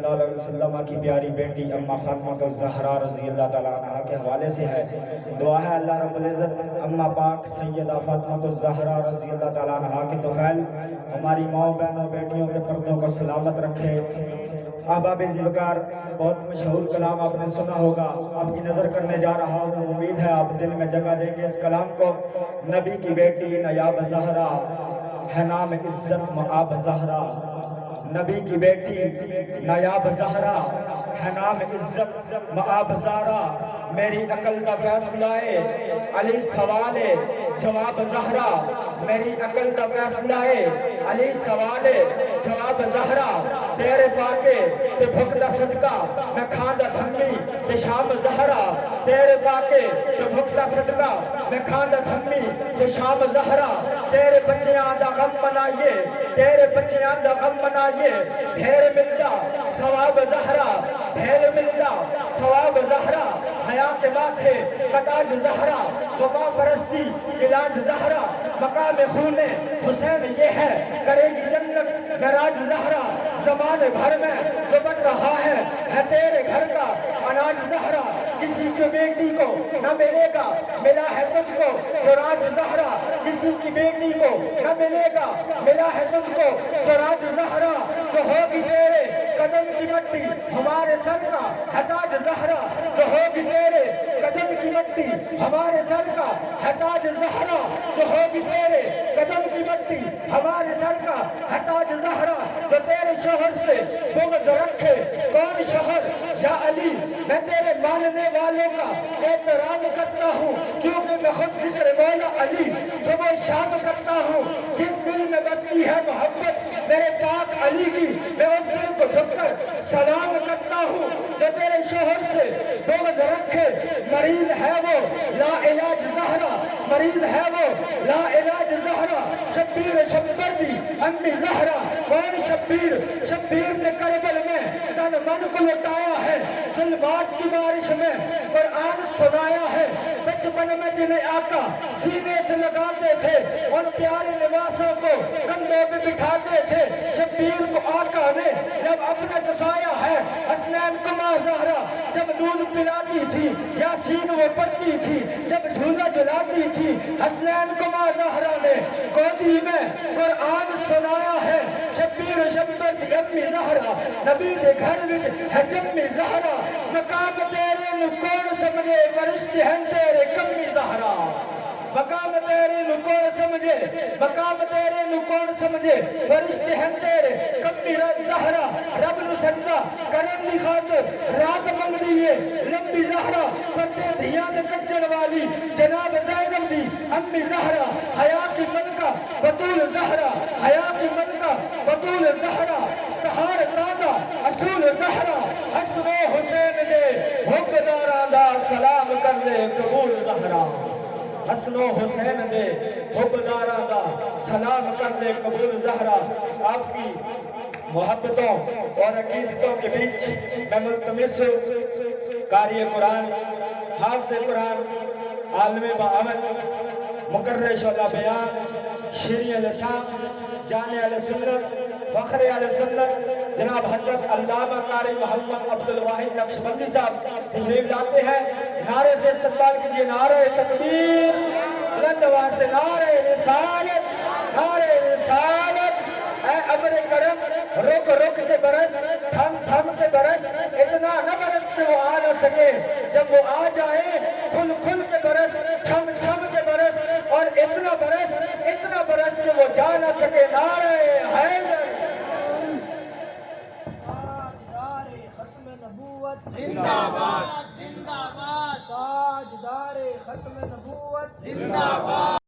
اللہ علیہ وسلم کی پیاری بیٹی اماں فاطمہ الزہرا رضی اللہ تعالیٰ عنہ کے حوالے سے ہے۔ دعا ہے اللہ رب العزت اماں پاک سیدہ فاطمہ الزہرا رضی اللہ تعالیٰ عنہ کے طفیل ہماری ماؤں بہنوں بیٹیوں کے پردوں کو سلامت رکھے۔ احباب ذوالفقار، بہت مشہور کلام آپ نے سنا ہوگا، آپ کی نظر کرنے جا رہا ہوں، امید ہے آپ دل میں جگہ دیں گے اس کلام کو۔ نبی کی بیٹی نایاب زہرا ہے نام عزت مآب زہرا، نبی کی بیٹی نایاب زہرا ہے نام عزت مآب زہرا، میری عقل دا فیصلہ ہے علی سوال ہے جواب زہرا، میری عقل دا فیصلہ ہے علی سوال ہے جواب زہرا، تیرے فاقے تے بھک دا صدقہ میں کھاندا تھمی تے شام زہرا، تیرے فاقے تے بھک دا صدقہ میں کھاندا تھمی تے شام زہرا، تیرے بچیاں دا غم منائیے تیرے بچیاں دا غم منائیے، ڈھیر ملدا ثواب زہرا ڈھیر ملدا ثواب زہرا، حیا کے ماتھے کا تاج زہرا، وفا پرستی علاج زہرا، مقام خون حسین یہ ہے کرے گی جنت معراج زہرا، زمانے بھر میں جو بن رہا ہے تیرے گھر کا اناج زہرا، کسی کی بیٹی کو نہ ملے گا ملا ہے تجھ کو جو راج زہرا، کسی کی بیٹی کو نہ ملے گا ملا ہے تجھ کو جو راج زہرا، جو ہوگی تیرے قدم کی مٹی ہمارے سر کا ہے تاج زہرا، جو ہوگی تیرے قدم کی مٹی ہمارے سر کا ہے تاج زہرا، جو ہوگی تیرے قدم کی مٹی ہمارے سر کا ہے تاج زہرا، جو تیرے شوہر سے بغض رکھے کون شوہر یا علی، میں تیرے ماننے والوں کا احترام کرتا ہوں کیونکہ میں خود ذکر مولا علی صبح شام کرتا ہوں، جس دل میں بستی ہے محبت میرے پاک علی کی میں اس دل کو جھک کر سلام کرتا ہوں، جو تیرے شوہر سے بغض رکھے مریض ہے وہ لا علاج زہرا، مریض ہے وہ لا علاج زہرا، شبیر شبر دی امی زہرا، کون شبیر شبیر نے کربل میں تن من کو لٹایا ہے، ظلمات کی بارش میں قرآن سنایا ہے، بچپن میں جنہیں آقا سینے سے لگاتے تھے ان پیارے نواسوں کو کندھوں پہ بٹھاتے تھے، شبیر کو آقا نے جب اپنا جسایا ہے، حسنین کو ماں زہرا جب دودھ پلاتی تھی یاسین وہ پڑھتی تھی، جب جھولا جلاتی تھی حسنین کو ماں زہرا نے گودی میں قرآن سنایا ہے، شبیر شبر دی امی زہرا نبی دے گھر وچ ہے جمی زہرا، مقام تیرے نو کون سمجھے فرشتے ہیں تیرے کمی زہرا، مقام تیرے نو کون سمجھے مقام تیرے نو کون سمجھے فرشتے ہیں تیرے کمی زہرا، رب نو سجدہ کرن دی خاطر رات منگ دیئے لمبی زہرا، پردے دھیاں دے کچن والی جناب زینب دی امی زہرا، حیا کی ملکہ بطول زہرا حیا کی ملکہ بطول زہرا، تہار دادا اصول زہرا، حسن و حسین دے حبداراں دا سلام کر لے قبول زہرا، حسن و حسین دے حبداراں دا سلام کر لے قبول زہرا، آپ کی محبتوں اور عقیدتوں کے بیچ میں ملتمس قاری قرآن، حافظ قرآن، عالم بعمل، مقرر شعلہ بیان، شیریں لسان، جامع اہل سنت، فخر اہل سنت، جناب حضرت علامہ قاری محمد عبدالواحد نقشبندی صاحب تشریف لاتے ہیں، نعرے سے استقبال کیجئے، نعرہ تکبیر، بلند آواز سے نعرہ رسالت، نعرہ رسالت، اے ابر کرم رک رک کے برس تھم تھم کے برس، اتنا نہ برس کہ وہ آ نہ سکے، جب وہ آ جائیں کھل کھل کے برس، چھم چھم کے برس، اور اتنا برس کہ وہ جا نہ سکے، نعرہ حیدر، تاجدار ختم نبوت زندہ باد، زندہ باد، تاجدار ختم نبوت زندہ باد۔